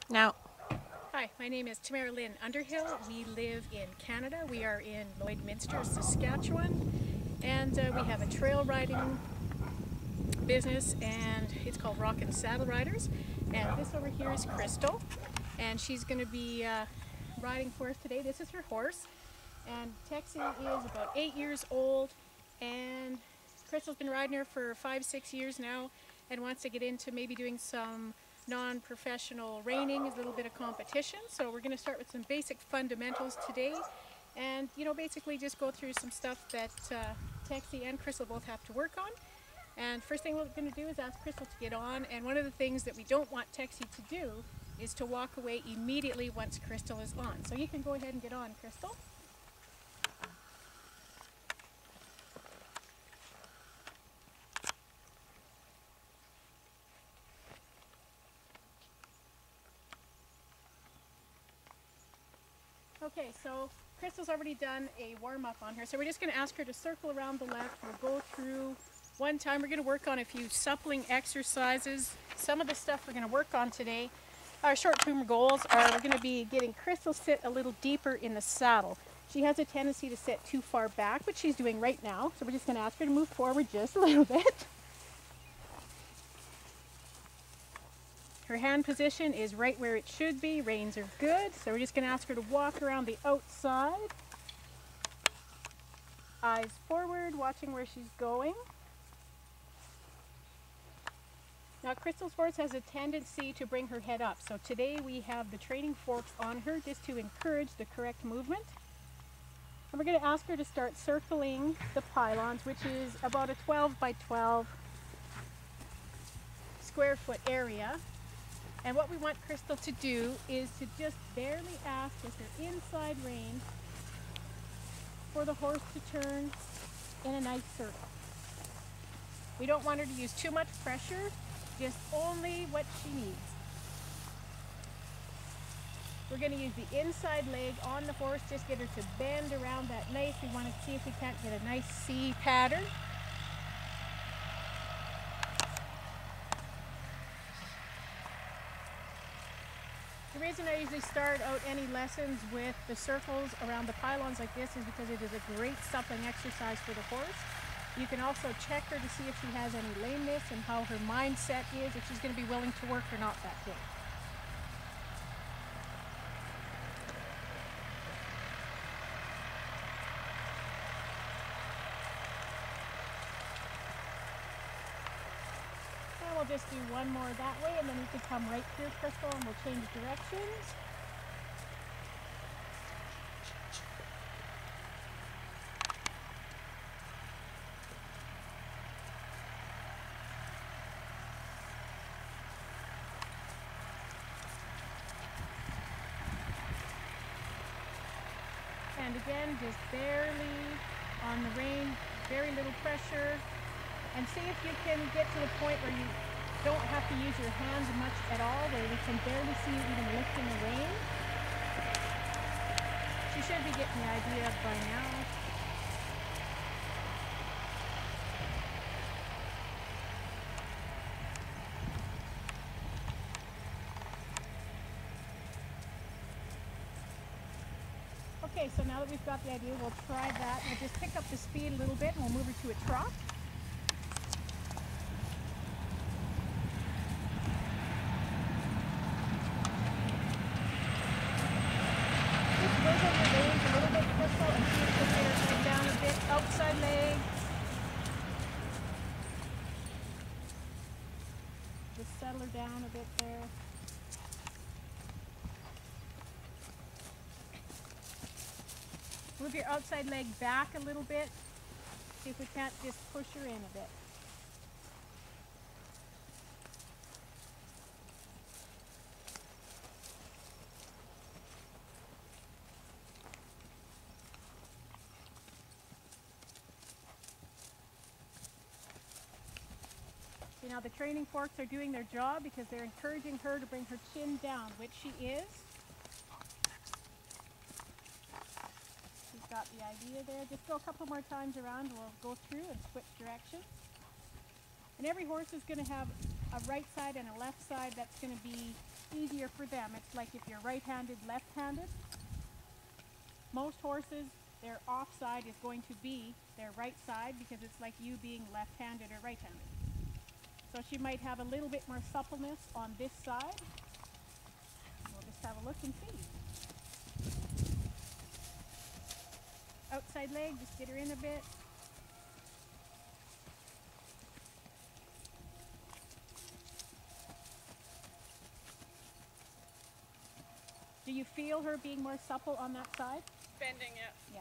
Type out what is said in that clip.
Now, Hi, my name is Tamara Lynn Underhill. We live in Canada. We are in Lloydminster, Saskatchewan, and we have a trail riding business, and it's called Rockin' Saddle Riders. And this over here is Crystal, and she's going to be riding for us today. This is her horse, and Texie is about 8 years old, and Crystal's been riding her for 5, 6 years now, and wants to get into maybe doing some non-professional reining, a little bit of competition. So we're going to start with some basic fundamentals today, and basically just go through some stuff that Texie and Crystal both have to work on. And first thing we're going to do is ask Crystal to get on, and one of the things that we don't want Texie to do is to walk away immediately once Crystal is on. So you can go ahead and get on, Crystal. Okay, so Crystal's already done a warm-up on her, so we're just going to ask her to circle around the left. We'll go through one time. We're going to work on a few suppling exercises. Some of the stuff we're going to work on today, our short-term goals are we're going to be getting Crystal sit a little deeper in the saddle. She has a tendency to sit too far back, which she's doing right now, so we're just going to ask her to move forward just a little bit. Her hand position is right where it should be. Reins are good. So we're just going to ask her to walk around the outside. Eyes forward, watching where she's going. Now Crystal's horse has a tendency to bring her head up. So today we have the training forks on her just to encourage the correct movement. And we're going to ask her to start circling the pylons, which is about a 12 by 12 square foot area. And what we want Crystal to do is to just barely ask with her inside rein for the horse to turn in a nice circle. We don't want her to use too much pressure, just only what she needs. We're going to use the inside leg on the horse, just get her to bend around that nice. We want to see if we can't get a nice C pattern. The reason I usually start out any lessons with the circles around the pylons like this is because it is a great suppling exercise for the horse. You can also check her to see if she has any lameness and how her mindset is, if she's going to be willing to work or not that day. We'll just do one more that way, and then you can come right through, Crystal, and we'll change directions. And again, just barely on the rein, very little pressure. And see if you can get to the point where you don't have to use your hands much at all, where we can barely see you even lifting the rein. She should be getting the idea by now. Okay, so now that we've got the idea, we'll try that. We'll just pick up the speed a little bit and we'll move her to a trot. Wiggle your reins a little bit, Crystal, and see if you can get her head down a bit. Outside leg. Just settle her down a bit there. Move your outside leg back a little bit. See if we can't just push her in a bit. See, now the training forks are doing their job because they're encouraging her to bring her chin down, which she is. She's got the idea there. Just go a couple more times around and we'll go through and switch directions. And every horse is going to have a right side and a left side that's going to be easier for them. It's like if you're right-handed, left-handed. Most horses, their off side is going to be their right side because it's like you being left-handed or right-handed. So she might have a little bit more suppleness on this side. We'll just have a look and see. Outside leg, just get her in a bit. Do you feel her being more supple on that side? Bending it. Yeah.